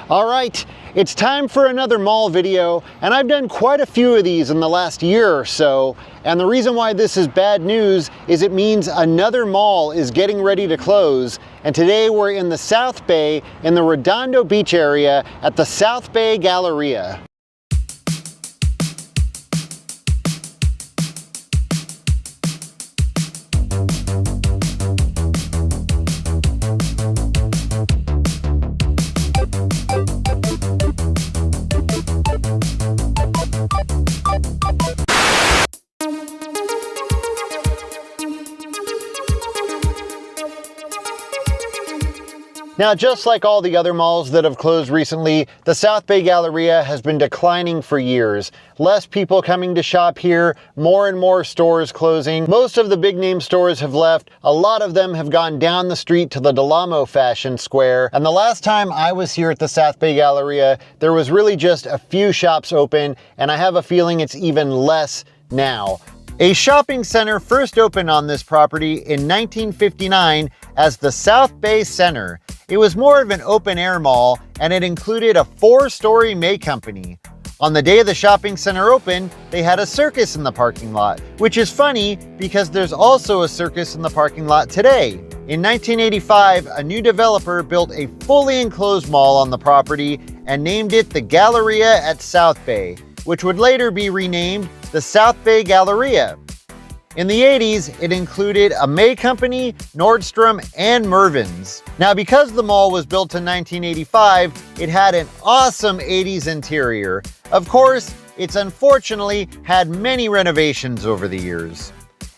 All right, it's time for another mall video, and I've done quite a few of these in the last year or so, and the reason why this is bad news is it means another mall is getting ready to close, and today we're in the South Bay in the Redondo Beach area at the South Bay Galleria. Now, just like all the other malls that have closed recently, the South Bay Galleria has been declining for years. Less people coming to shop here, more and more stores closing. Most of the big name stores have left. A lot of them have gone down the street to the Del Amo Fashion Square. And the last time I was here at the South Bay Galleria, there was really just a few shops open, and I have a feeling it's even less now. A shopping center first opened on this property in 1959 as the South Bay Center. It was more of an open-air mall, and it included a 4-story May company. On the day the shopping center opened, they had a circus in the parking lot, which is funny because there's also a circus in the parking lot today. In 1985, a new developer built a fully enclosed mall on the property and named it the Galleria at South Bay, which would later be renamed the South Bay Galleria. In the 80s, it included a May Company, Nordstrom, and Mervyn's. Now, because the mall was built in 1985, it had an awesome 80s interior. Of course, it's unfortunately had many renovations over the years.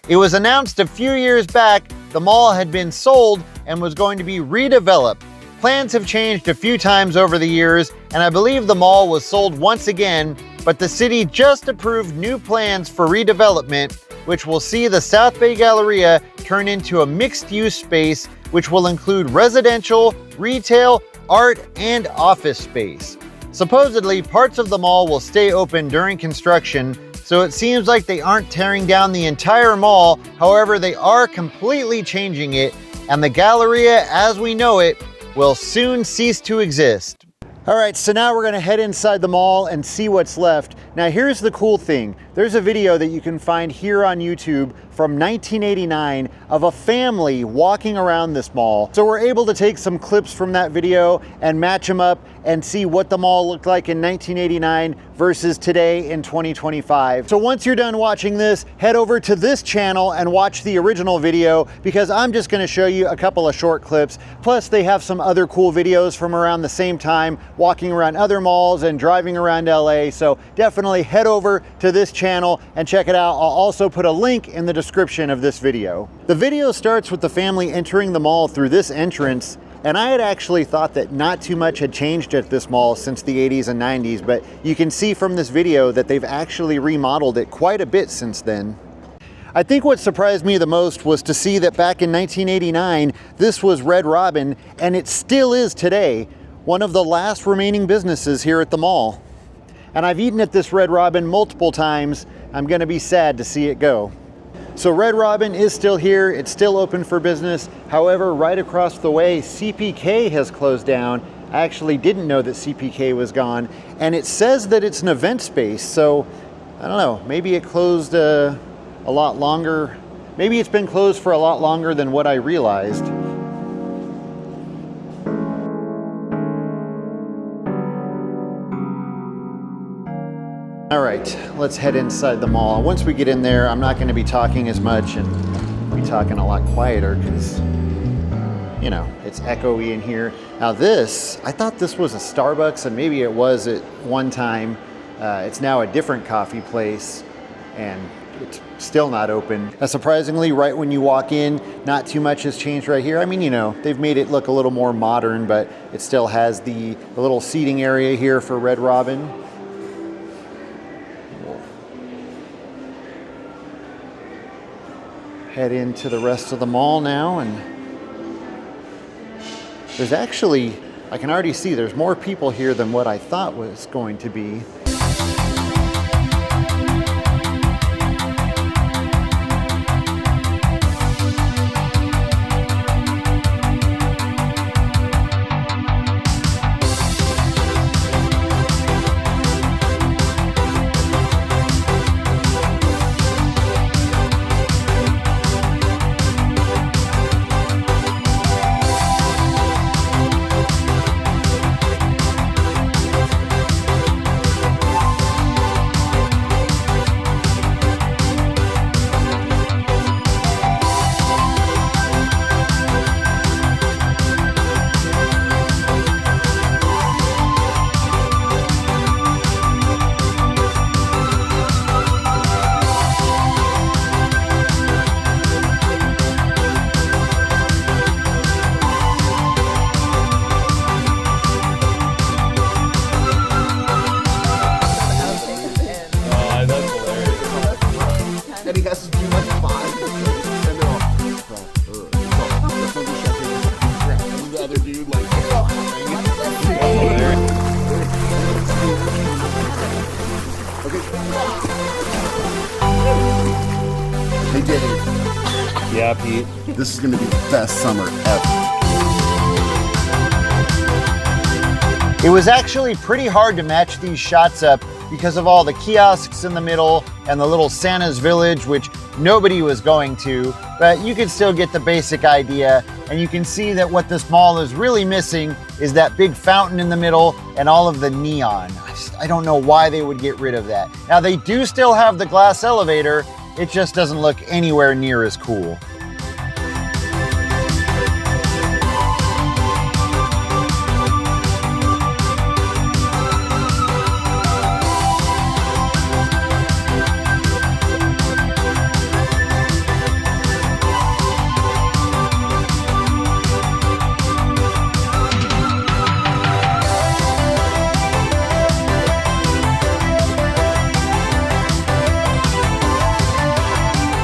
It was announced a few years back the mall had been sold and was going to be redeveloped. Plans have changed a few times over the years, and I believe the mall was sold once again, but the city just approved new plans for redevelopment, which will see the South Bay Galleria turn into a mixed-use space, which will include residential, retail, art, and office space. Supposedly, parts of the mall will stay open during construction, so it seems like they aren't tearing down the entire mall. However, they are completely changing it, and the Galleria as we know it will soon cease to exist. All right, so now we're gonna head inside the mall and see what's left. Now here's the cool thing. There's a video that you can find here on YouTube from 1989 of a family walking around this mall. So we're able to take some clips from that video and match them up and see what the mall looked like in 1989 versus today in 2025. So once you're done watching this, head over to this channel and watch the original video, because I'm just gonna show you a couple of short clips. Plus they have some other cool videos from around the same time, walking around other malls and driving around LA. So definitely head over to this channel and check it out. I'll also put a link in the description of this video. The video starts with the family entering the mall through this entrance, and I had actually thought that not too much had changed at this mall since the 80s and 90s, but you can see from this video that they've actually remodeled it quite a bit since then. I think what surprised me the most was to see that back in 1989, this was Red Robin, and it still is today, one of the last remaining businesses here at the mall. And I've eaten at this Red Robin multiple times. I'm gonna be sad to see it go. So Red Robin is still here, it's still open for business. However, right across the way, CPK has closed down. I actually didn't know that CPK was gone, and it says that it's an event space, so I don't know, maybe it closed a lot longer. Maybe it's been closed for a lot longer than what I realized. All right, let's head inside the mall. Once we get in there, I'm not gonna be talking as much and be talking a lot quieter because, you know, it's echoey in here. Now this, I thought this was a Starbucks, and maybe it was at one time. It's now a different coffee place, and it's still not open. Surprisingly, right when you walk in, not too much has changed right here. I mean, you know, they've made it look a little more modern, but it still has the little seating area here for Red Robin. Head into the rest of the mall now, and there's actually, I can already see there's more people here than what I thought was going to be. Yeah, Pete. This is going to be the best summer ever. It was actually pretty hard to match these shots up because of all the kiosks in the middle and the little Santa's Village, which nobody was going to, but you could still get the basic idea. And you can see that what this mall is really missing is that big fountain in the middle and all of the neon. I don't know why they would get rid of that. Now they do still have the glass elevator, it just doesn't look anywhere near as cool.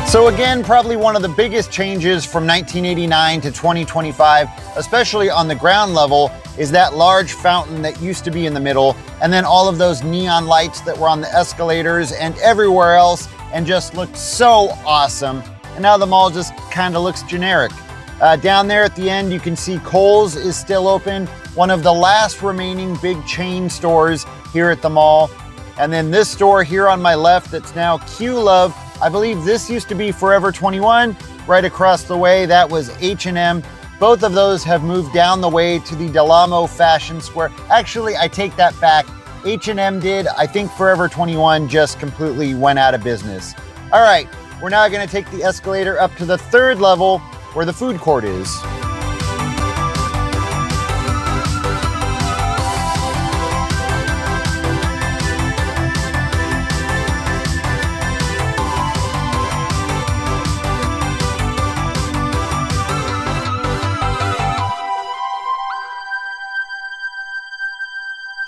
So again, probably one of the biggest changes from 1989 to 2025, especially on the ground level, is that large fountain that used to be in the middle, and then all of those neon lights that were on the escalators and everywhere else, and just looked so awesome. And now the mall just kind of looks generic. Down there at the end, you can see Kohl's is still open, one of the last remaining big chain stores here at the mall. And then this store here on my left that's now Q Love, I believe this used to be Forever 21. Right across the way, that was H&M. Both of those have moved down the way to the Del Amo Fashion Square. Actually, I take that back. H&M did. I think Forever 21 just completely went out of business. All right, we're now gonna take the escalator up to the third level where the food court is.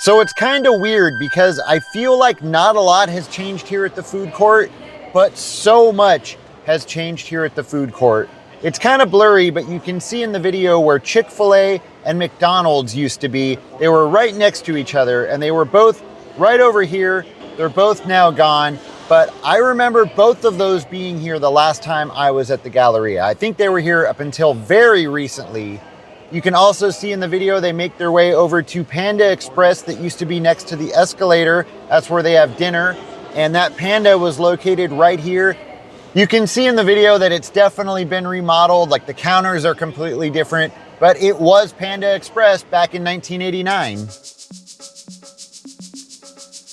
So it's kind of weird because I feel like not a lot has changed here at the food court, but so much has changed here at the food court. It's kind of blurry, but you can see in the video where Chick-fil-A and McDonald's used to be. They were right next to each other and they were both right over here. They're both now gone, but I remember both of those being here the last time I was at the Galleria. I think they were here up until very recently. You can also see in the video they make their way over to Panda Express that used to be next to the escalator. That's where they have dinner. And that Panda was located right here. You can see in the video that it's definitely been remodeled, like the counters are completely different, but it was Panda Express back in 1989.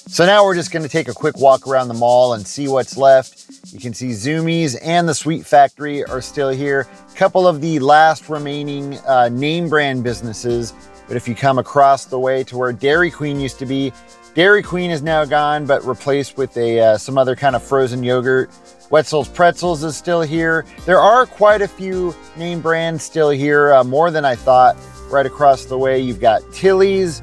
So now we're just gonna take a quick walk around the mall and see what's left. You can see Zoomies and the Sweet Factory are still here. A couple of the last remaining name brand businesses. But if you come across the way to where Dairy Queen used to be, Dairy Queen is now gone, but replaced with some other kind of frozen yogurt. Wetzel's Pretzels is still here. There are quite a few name brands still here, more than I thought. Right across the way, you've got Tilly's,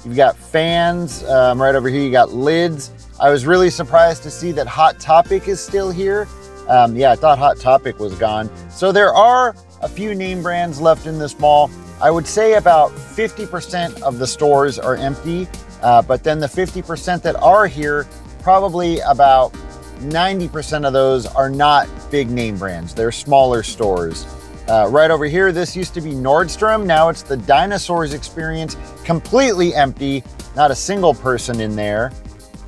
you've got Fans. Right over here, you got Lids. I was really surprised to see that Hot Topic is still here. Yeah, I thought Hot Topic was gone. So there are a few name brands left in this mall. I would say about 50% of the stores are empty, but then the 50% that are here, probably about 90% of those are not big name brands. They're smaller stores. Right over here, this used to be Nordstrom. Now it's the Dinosaurs Experience, completely empty, not a single person in there.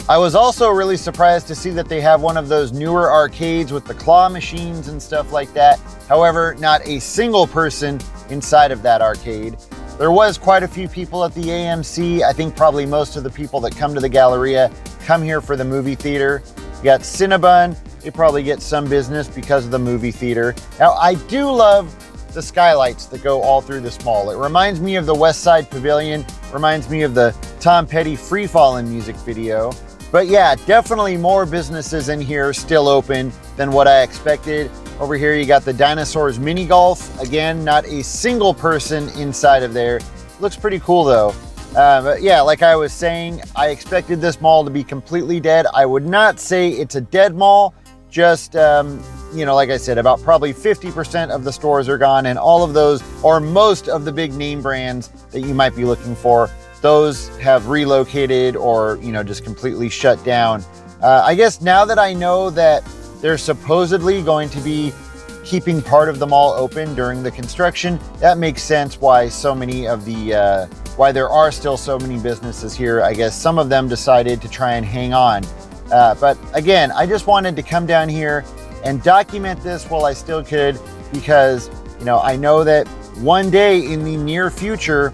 I was also really surprised to see that they have one of those newer arcades with the claw machines and stuff like that. However, not a single person inside of that arcade. There was quite a few people at the AMC. I think probably most of the people that come to the Galleria come here for the movie theater. You got Cinnabon. They probably get some business because of the movie theater. Now, I do love the skylights that go all through this mall. It reminds me of the West Side Pavilion, reminds me of the Tom Petty Free Fallin' music video. But yeah, definitely more businesses in here still open than what I expected. Over here, you got the Dinosaurs Mini Golf. Again, not a single person inside of there. Looks pretty cool though. But yeah, like I was saying, I expected this mall to be completely dead. I would not say it's a dead mall, just, you know, like I said, about probably 50% of the stores are gone, and all of those, or most of the big name brands that you might be looking for, those have relocated or, you know, just completely shut down. I guess now that I know that there's supposedly going to be keeping part of the mall open during the construction. That makes sense why so many of the, why there are still so many businesses here. I guess some of them decided to try and hang on. But again, I just wanted to come down here and document this while I still could, because, you know, I know that one day in the near future,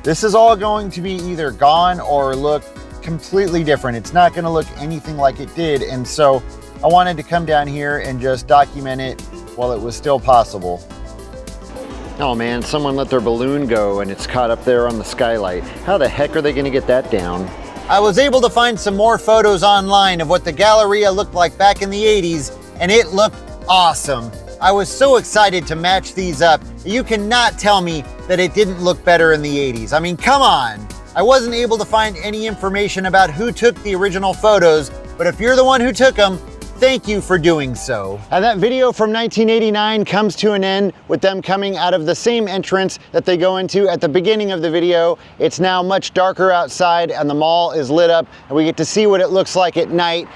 this is all going to be either gone or look completely different. It's not going to look anything like it did. And so I wanted to come down here and just document it while it was still possible. Oh man, someone let their balloon go and it's caught up there on the skylight. How the heck are they going to get that down? I was able to find some more photos online of what the Galleria looked like back in the 80s, and it looked awesome. I was so excited to match these up. You cannot tell me that it didn't look better in the 80s. I mean, come on. I wasn't able to find any information about who took the original photos, but if you're the one who took them, thank you for doing so. And that video from 1989 comes to an end with them coming out of the same entrance that they go into at the beginning of the video. It's now much darker outside and the mall is lit up and we get to see what it looks like at night.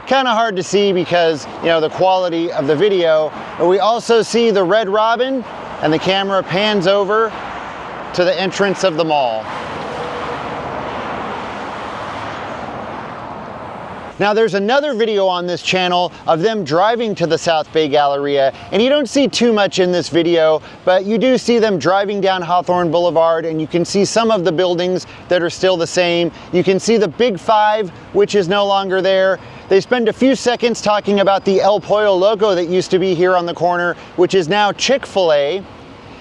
Kind of hard to see because, you know, the quality of the video, but we also see the Red Robin and the camera pans over to the entrance of the mall. Now there's another video on this channel of them driving to the South Bay Galleria, and you don't see too much in this video, but you do see them driving down Hawthorne Boulevard, and you can see some of the buildings that are still the same. You can see the Big Five, which is no longer there. They spend a few seconds talking about the El Pollo logo that used to be here on the corner, which is now Chick-fil-A.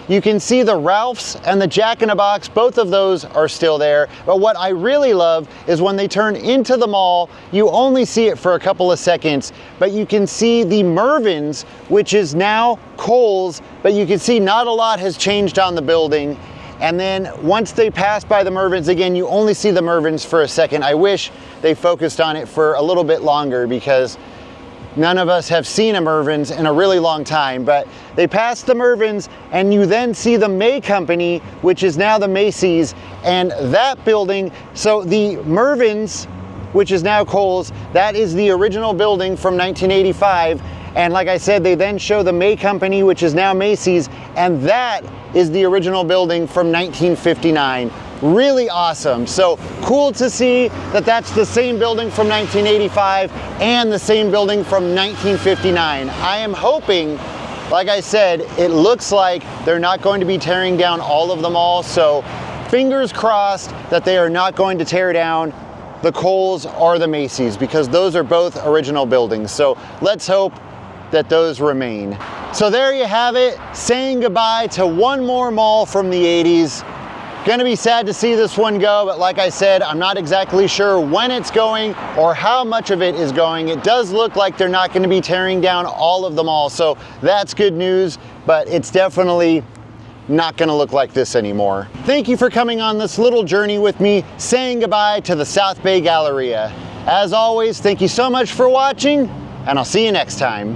You can see the Ralph's and the Jack in the Box, both of those are still there. But what I really love is when they turn into the mall, you only see it for a couple of seconds, but you can see the Mervyn's, which is now Kohl's, but you can see not a lot has changed on the building. And then once they pass by the Mervyn's again, you only see the Mervyn's for a second. I wish they focused on it for a little bit longer because none of us have seen a Mervyn's in a really long time, but they pass the Mervyn's and you then see the May Company, which is now the Macy's, and that building, so the Mervyn's, which is now Kohl's, that is the original building from 1985. And like I said, they then show the May Company, which is now Macy's, and that is the original building from 1959. Really awesome. So cool to see that that's the same building from 1985 and the same building from 1959. I am hoping, like I said, it looks like they're not going to be tearing down all of them all. So fingers crossed that they are not going to tear down the Kohl's or the Macy's, because those are both original buildings. So let's hope that those remain. So there you have it, saying goodbye to one more mall from the 80s. Gonna be sad to see this one go, but like I said, I'm not exactly sure when it's going or how much of it is going. It does look like they're not gonna be tearing down all of them all, so that's good news, but it's definitely not gonna look like this anymore. Thank you for coming on this little journey with me, saying goodbye to the South Bay Galleria. As always, thank you so much for watching, and I'll see you next time.